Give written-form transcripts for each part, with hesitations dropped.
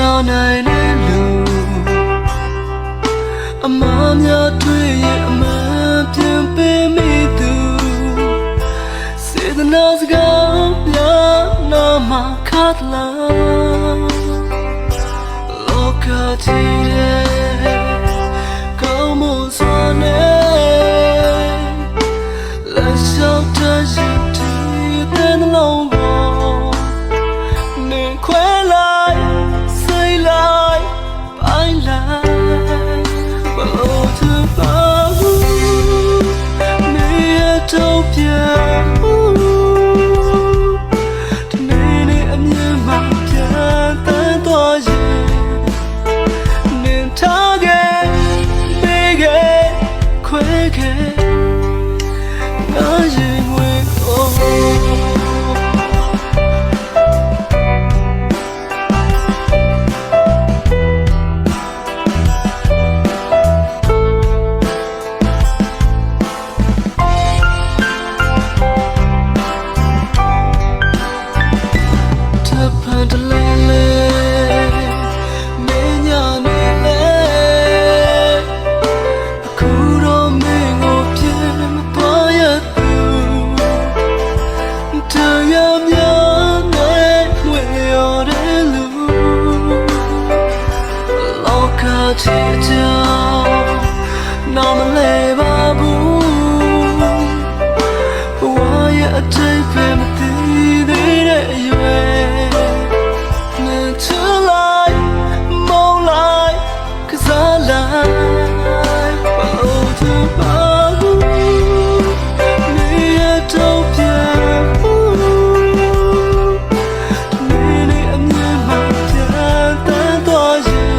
ဆောင်နိုင်တဲ့လူအမားများတွေ့ရင်အမှန်ပြန်ပေးမိသူစေတနာစကားများနာမှာခတ်လာလောကကြီးရဲ့ကောင်းမှုစွာနဲ့လက်လျှောက်တဲ့ရင်ဒီတဲ့နှလုံးကိုနေခွဲလိုက်စိတ်လိုက်ပိုင်းလိုက်ဘလို့သူပါဘူးနေရတော့ပြန်ဒီနေ့နဲ့အမြင်မှပြန်တန်းသွားရင်နေထားခဲ့ပေးခဲ့ခွဲခဲ့ငါရင်ဝင်ချစ်ကြောင်နာမလဲပါဘူးဘဝရဲ့အထိပ်ပဲမသိသေးတဲ့အရွယ်နဲ့ချလိုက်မုန်းလိုက်ကစားလိုက်ဘလို့သူပါဘူးနေရတော့ပြန်နေနေအမြင်မှပြန်တန်းသွားရင်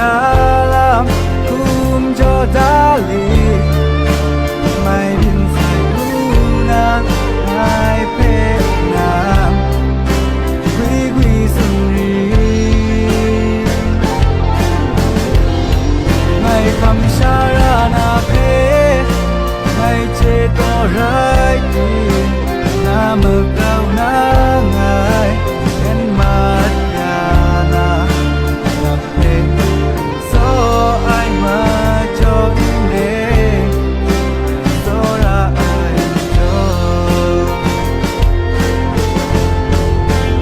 dalam kumjo dali mai bin sai luna mai pena gui gui sunri mai kham sharana pe mai che to rai ti na ma kau na ngai en mat ya na na pe so ai ma cho in de so ra ai cho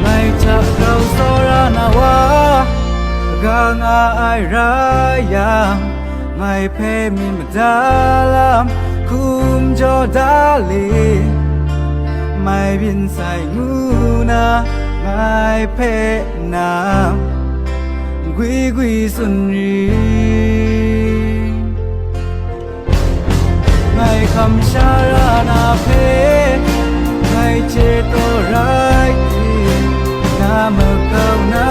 mai cha kau so ra na wa ga nga ai ra ya mai pe min ma dalam kum jo dali mai bin sai nguna mai pe na gui gui sun ri mai kham sharana pe mai che to rai ti na ma kau na